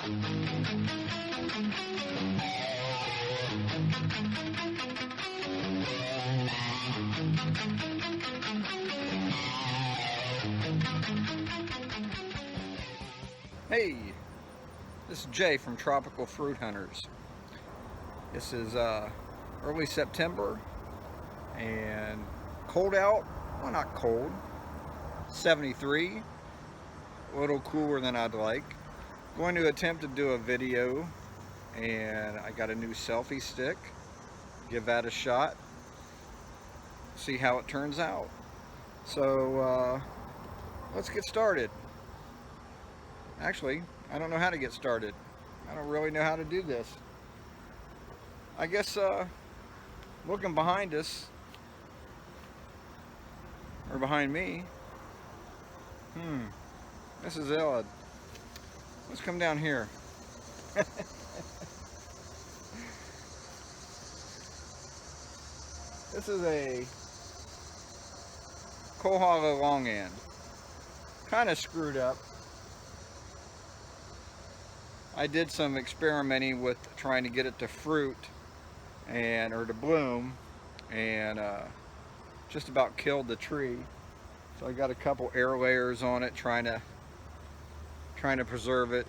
Hey, this is Jay from Tropical Fruit Hunters. This is early September and cold out. Well, not cold, 73, a little cooler than I'd like. Going to attempt to do a video, and I got a new selfie stick. Give that a shot, see how it turns out. So let's get started. Actually, I don't know how to get started. I don't really know how to do this. I guess looking behind us, or behind me, this is odd. Let's come down here. This is a coal hollow long end. Kind of screwed up. I did some experimenting with trying to get it to fruit or to bloom, and just about killed the tree. So I got a couple air layers on it, trying to preserve it.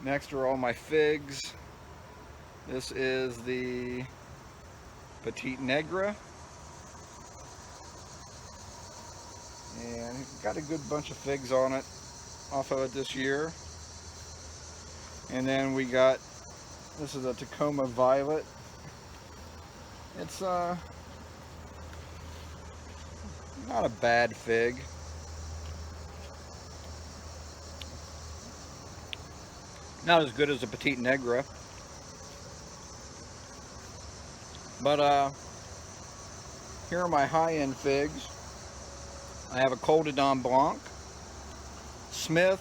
Next are all my figs. This is the Petite Negra, and got a good bunch of figs on it off of it this year. And then we got, this is a Tacoma Violet. It's not a bad fig. Not as good as a Petite Negra, but here are my high-end figs. I have a Col de Dame Blanc, Smith,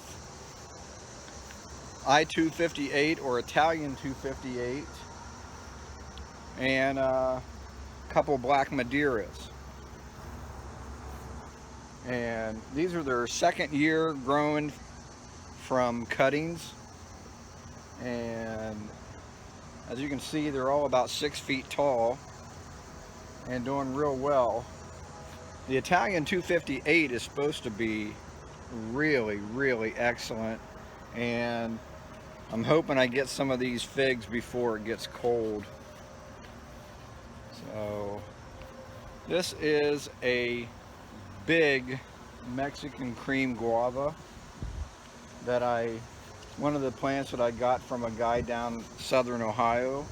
I-258 or Italian 258, and a couple Black Madeiras. And these are their second year growing from cuttings, and as you can see, they're all about 6 feet tall and doing real well. The Italian 258 is supposed to be really excellent, and I'm hoping I get some of these figs before it gets cold. So this is a big Mexican cream guava that one of the plants that I got from a guy down southern Ohio.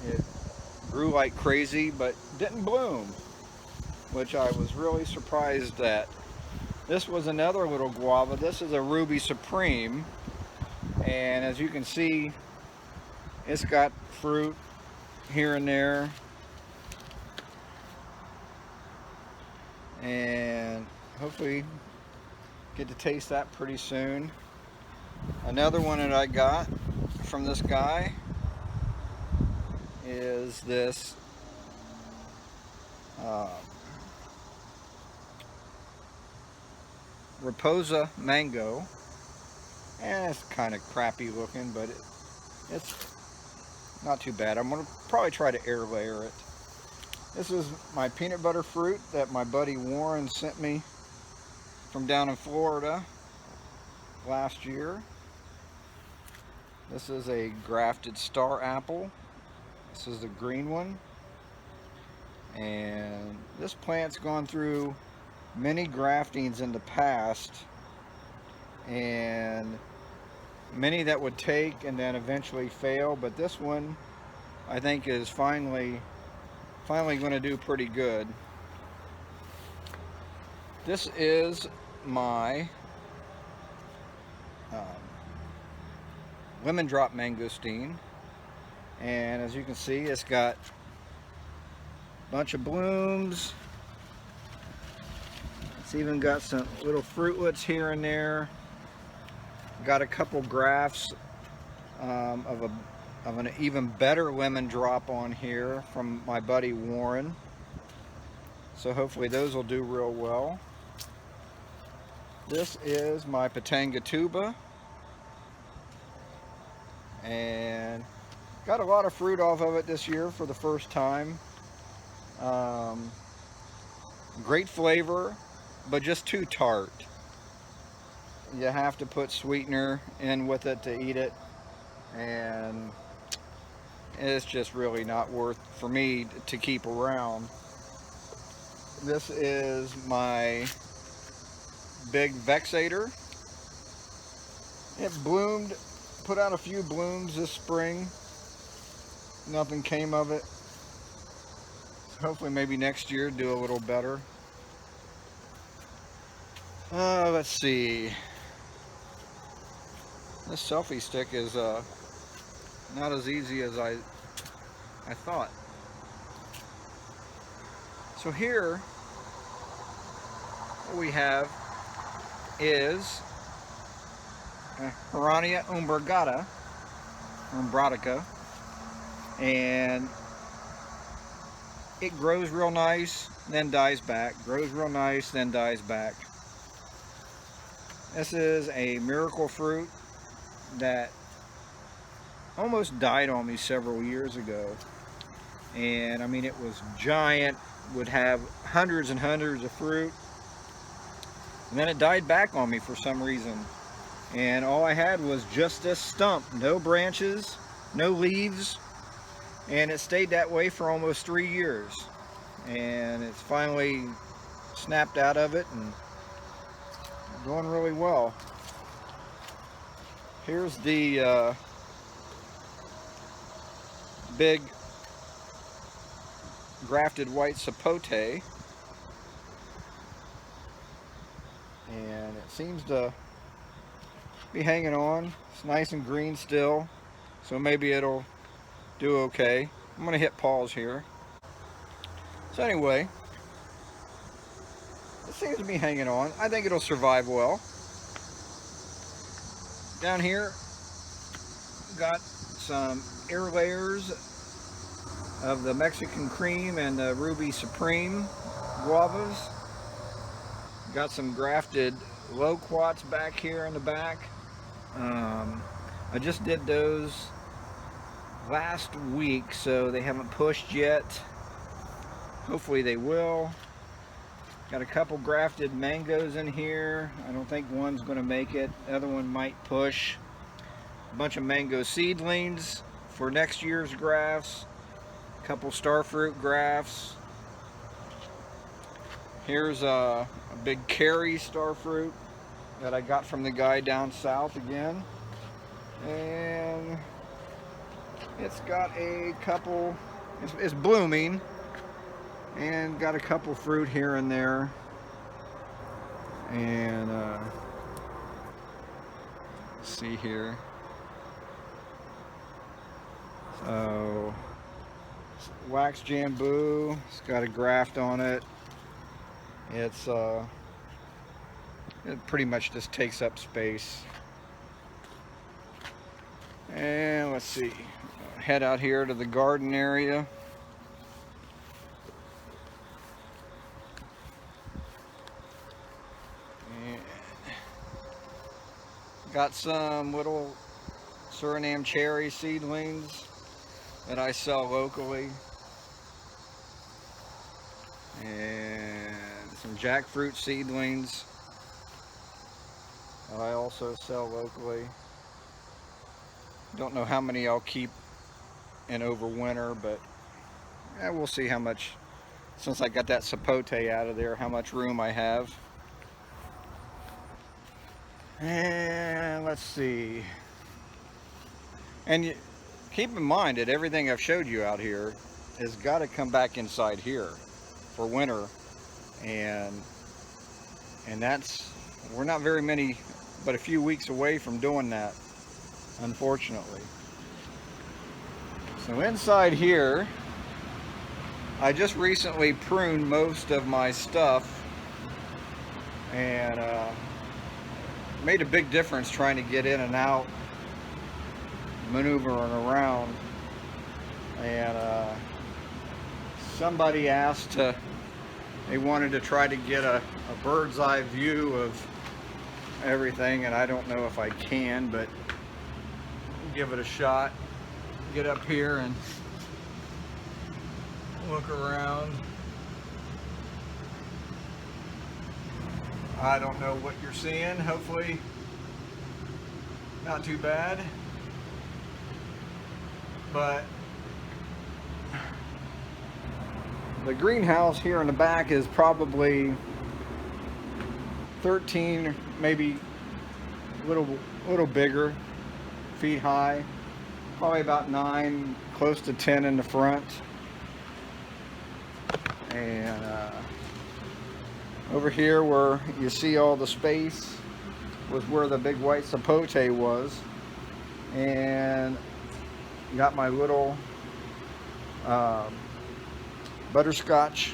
It grew like crazy but didn't bloom, which I was really surprised at. This was another little guava. This is a Ruby Supreme, and as you can see, it's got fruit here and there, and hopefully get to taste that pretty soon. Another one that I got from this guy is this Raposa Mango, and it's kind of crappy looking, but it's not too bad. I'm gonna probably try to air layer it. This is my peanut butter fruit that my buddy Warren sent me from down in Florida last year. This is a grafted star apple. This is the green one, and this plant's gone through many graftings in the past, and many that would take and then eventually fail, but this one I think is finally going to do pretty good. This is my lemon drop mangosteen, and as you can see, it's got a bunch of blooms. It's even got some little fruitlets here and there. Got a couple grafts of an even better lemon drop on here from my buddy Warren. So hopefully those will do real well. This is my Patanga tuba, and got a lot of fruit off of it this year for the first time. Um, Great flavor, but just too tart. You have to put sweetener in with it to eat it, and it's just really not worth for me to keep around. This is my big vexator. It bloomed, put out a few blooms this spring. Nothing came of it. Hopefully maybe next year do a little better. Let's see. This selfie stick is not as easy as I thought. So here, what we have is Herania umbratica, and it grows real nice, then dies back, grows real nice, then dies back. This is a miracle fruit that almost died on me several years ago. And I mean, it was giant, would have hundreds and hundreds of fruit. And then it died back on me for some reason. And all I had was just this stump, no branches, no leaves. And it stayed that way for almost 3 years. And it's finally snapped out of it and doing really well. Here's the big grafted white sapote, and it seems to be hanging on. It's nice and green still, so maybe it'll do okay. I'm gonna hit pause here. So anyway, it seems to be hanging on. I think it'll survive well. Down here, got some air layers of the Mexican cream and the Ruby Supreme guavas. Got some grafted loquats back here in the back. I just did those last week, so they haven't pushed yet. Hopefully they will. Got a couple grafted mangoes in here. I don't think one's going to make it. The other one might push. A bunch of mango seedlings for next year's grafts. A couple starfruit grafts. Here's a big Carrie starfruit that I got from the guy down south again. And it's got a couple, it's blooming, and got a couple fruit here and there. And let's see here. So wax jambu, it's got a graft on it. It's it pretty much just takes up space. And let's see, head out here to the garden area. And got some little Suriname cherry seedlings that I sell locally, and some jackfruit seedlings that I also sell locally. Don't know how many I'll keep in overwinter, but yeah, we'll see how much, since I got that sapote out of there, how much room I have. And let's see. And keep in mind that everything I've showed you out here has got to come back inside here for winter, and that's, we're not very many, but a few weeks away from doing that, unfortunately. So inside here, I just recently pruned most of my stuff, and made a big difference trying to get in and out, maneuvering around. And somebody asked they wanted to try to get a bird's eye view of everything, and I don't know if I can, but give it a shot. Get up here and look around. I don't know what you're seeing. Hopefully not too bad, but the greenhouse here in the back is probably 13, maybe a little bigger, feet high. Probably about 9, close to 10 in the front. And over here where you see all the space was where the big white sapote was. And got my little butterscotch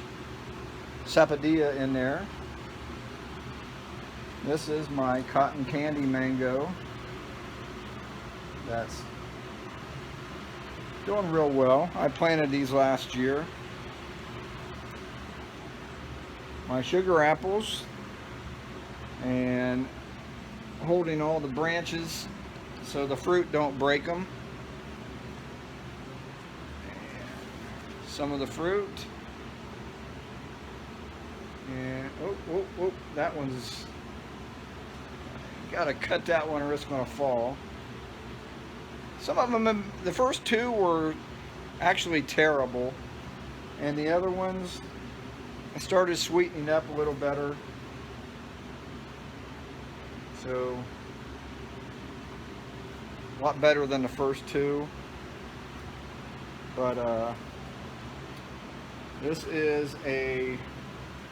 sapodilla in there. This is my cotton candy mango. That's doing real well. I planted these last year. My sugar apples, and holding all the branches so the fruit don't break them. And some of the fruit. And oh, that one's, gotta cut that one or it's gonna fall. Some of them, the first two were actually terrible, and the other ones I started sweetening up a little better. So a lot better than the first two. But this is a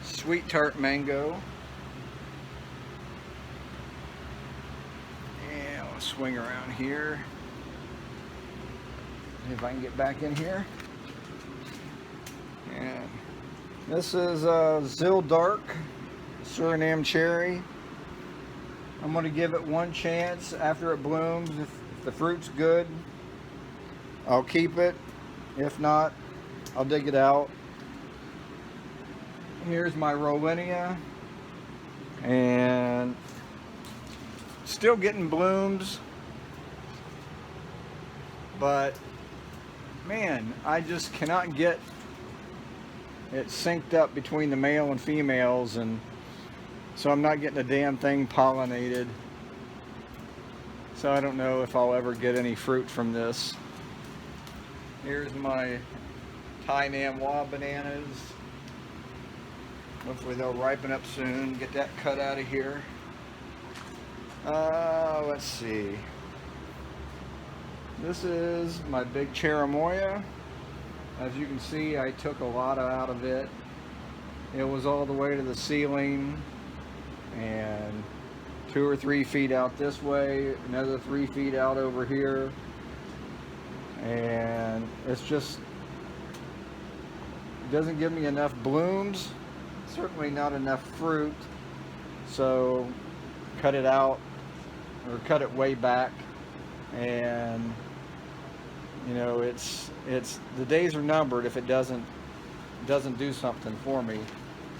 sweet tart mango. And I'll swing around here. If I can get back in here. And this is Zill Dark Suriname cherry. I'm going to give it one chance after it blooms. If the fruit's good, I'll keep it. If not, I'll dig it out. Here's my Rollinia, and still getting blooms, but man, I just cannot get it synced up between the male and females, and so I'm not getting a damn thing pollinated. So I don't know if I'll ever get any fruit from this. Here's my Thai Nam Wa bananas. Hopefully they'll ripen up soon. Get that cut out of here. Let's see. This is my big cherimoya. As you can see, I took a lot out of it. It was all the way to the ceiling, and 2 or 3 feet out this way, another 3 feet out over here, and it's just, it doesn't give me enough blooms, certainly not enough fruit, so cut it out, or cut it way back. And you know, it's the days are numbered if it doesn't do something for me.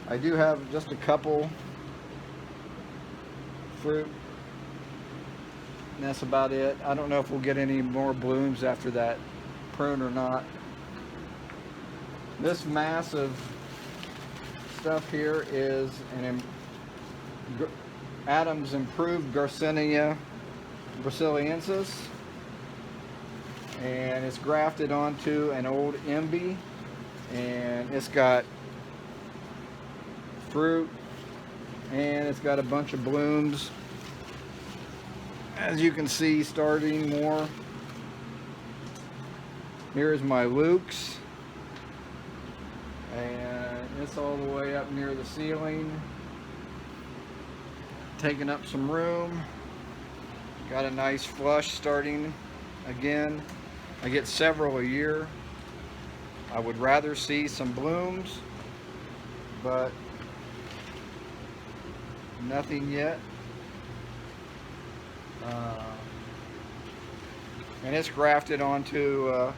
I do have just a couple fruit, and that's about it. I don't know if we'll get any more blooms after that prune or not. This massive stuff here is an Adams Improved Garcinia brasiliensis, and it's grafted onto an old MB, and it's got fruit and it's got a bunch of blooms, as you can see, starting more. Here's my Luke's, and it's all the way up near the ceiling, taking up some room. Got a nice flush starting again. I get several a year. I would rather see some blooms, but nothing yet. And it's grafted onto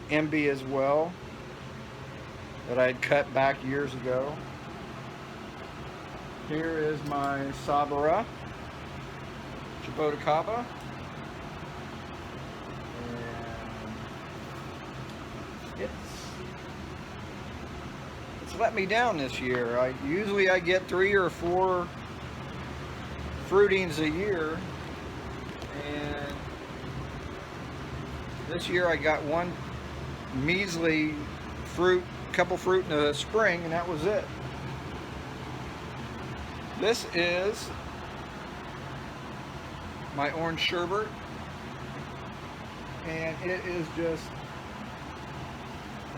MB as well, that I had cut back years ago. Here is my Sabara. Caba. And it's let me down this year. Usually I get 3 or 4 fruitings a year, and this year I got one measly couple fruit in the spring, and that was it. This is my orange sherbet, and it is just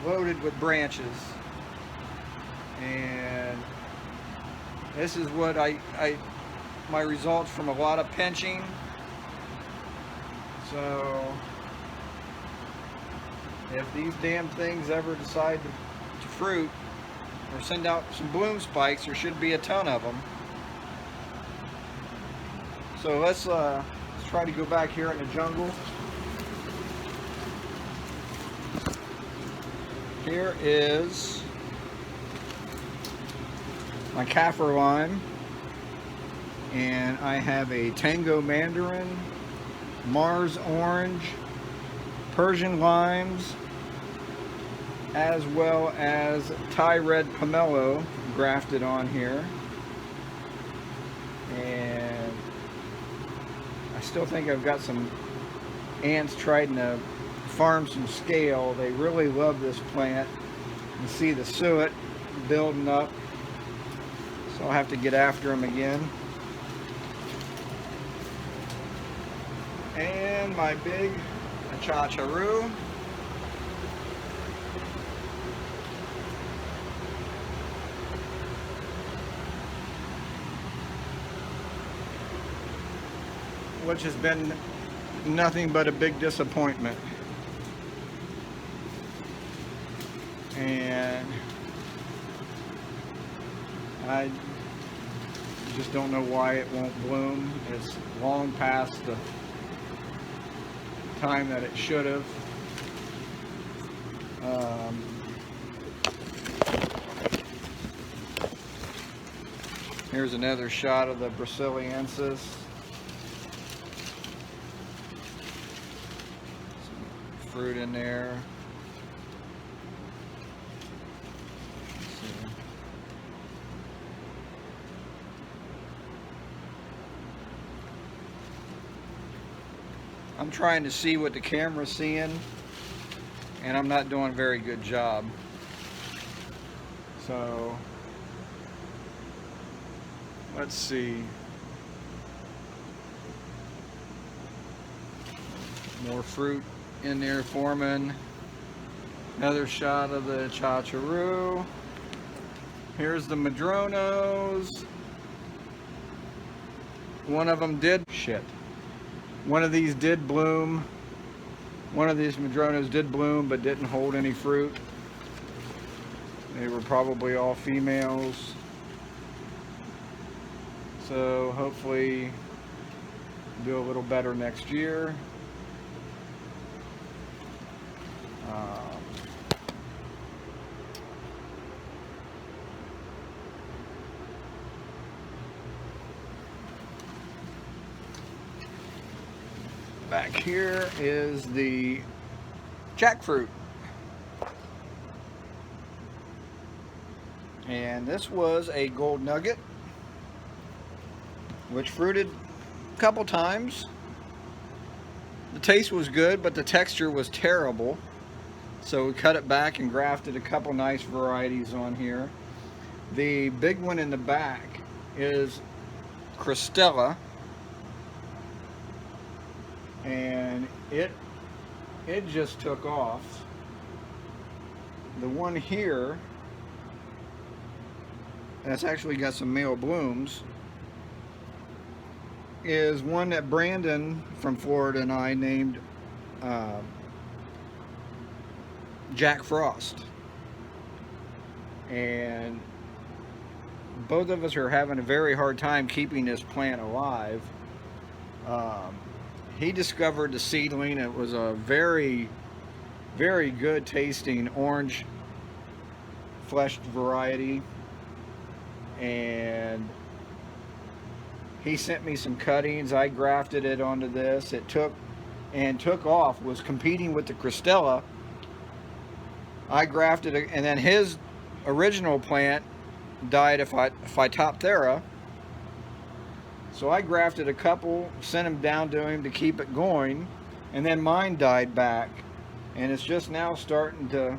loaded with branches. And this is what my results from a lot of pinching. So if these damn things ever decide to fruit or send out some bloom spikes, there should be a ton of them. So let's try to go back here in the jungle. Here is my kaffir lime, and I have a Tango Mandarin, Mars Orange, Persian limes, as well as Thai red pomelo grafted on here. And I still think I've got some ants trying to farm some scale. They really love this plant. You see the suet building up, so I'll have to get after them again. And my big chacharu. Which has been nothing but a big disappointment. And I just don't know why it won't bloom. It's long past the time that it should have. Here's another shot of the Brasiliensis. Some fruit in there. I'm trying to see what the camera's seeing, and I'm not doing a very good job. So let's see. More fruit in there forming. Another shot of the chacharu. Here's the madronos. One of them did shit. One of these did bloom. One of these madronos did bloom but didn't hold any fruit. They were probably all females. So hopefully do a little better next year. Back here is the jackfruit. And this was a gold nugget, which fruited a couple times. The taste was good, but the texture was terrible. So we cut it back and grafted a couple nice varieties on here. The big one in the back is Cristella. And it just took off. The one here that's actually got some male blooms is one that Brandon from Florida and I named Jack Frost. And both of us are having a very hard time keeping this plant alive. He discovered the seedling. It was a very, very good tasting orange fleshed variety, and He sent me some cuttings. I grafted it onto this. It took off, was competing with the Cristella. I grafted it, and then his original plant died of Phytophthora. So I grafted a couple, sent them down to him to keep it going, and then mine died back. And it's just now starting to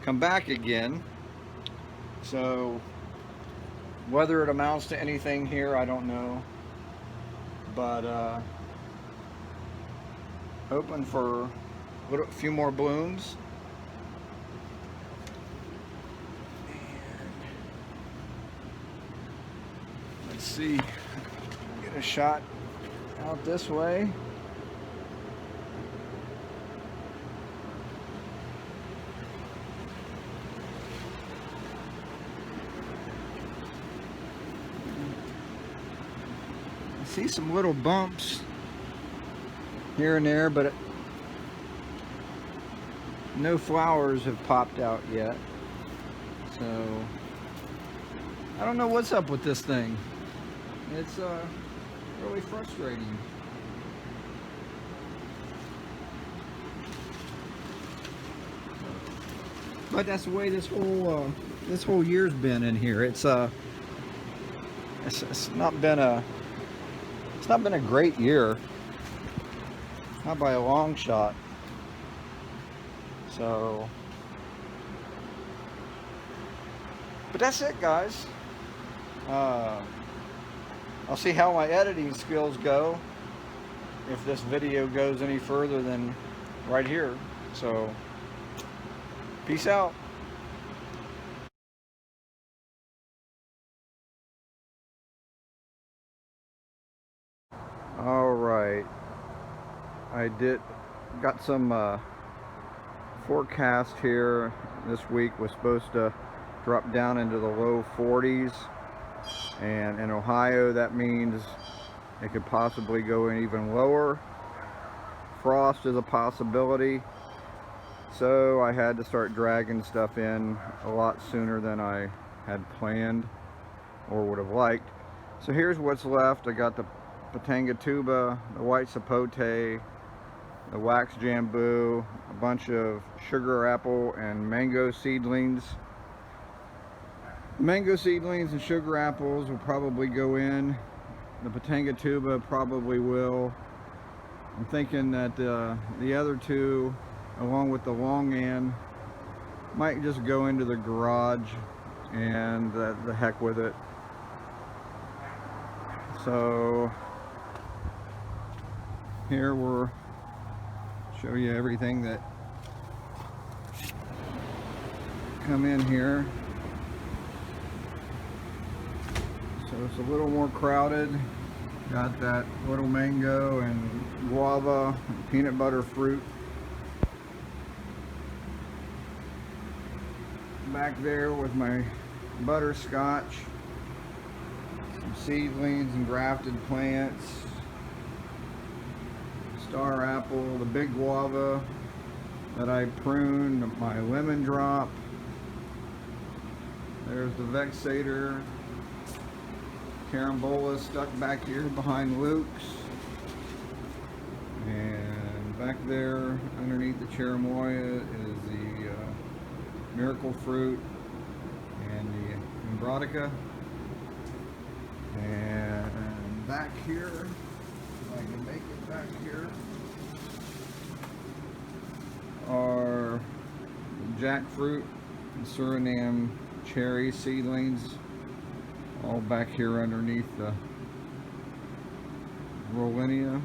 come back again. So whether it amounts to anything here, I don't know. But hoping for a few more blooms. Let's see, get a shot out this way. I see some little bumps here and there, but no flowers have popped out yet. So I don't know what's up with this thing. It's really frustrating. But that's the way this whole year's been in here. It's not been a great year, not by a long shot. So, but that's it, guys. I'll see how my editing skills go if this video goes any further than right here. So, peace out. All right, I got some forecast here. This week was supposed to drop down into the low 40s. And in Ohio, that means it could possibly go in even lower. Frost is a possibility. So I had to start dragging stuff in a lot sooner than I had planned or would have liked. So here's what's left. I got the Pitanga tuba, the white sapote, the wax jambu, a bunch of sugar apple and mango seedlings. Mango seedlings and sugar apples will probably go in. The Pitanga tuba probably will. I'm thinking that the other two, along with the long end, might just go into the garage, and the heck with it. So here we'll show you everything that come in here. So it's a little more crowded. Got that little mango and guava and peanut butter fruit. Back there with my butterscotch, some seedlings and grafted plants, star apple, the big guava that I pruned, my lemon drop. There's the vexator. Carambola stuck back here behind Luke's, and back there underneath the cherimoya is the miracle fruit and the Embrodica. And back here, if I can make it back here, are jackfruit and Suriname cherry seedlings, all back here underneath the Rollinia.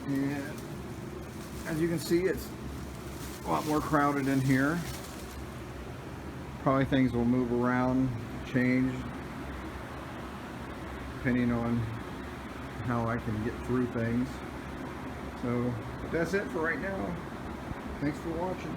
And as you can see, it's a lot more crowded in here. Probably things will move around, change, depending on how I can get through things. So that's it for right now. Thanks for watching.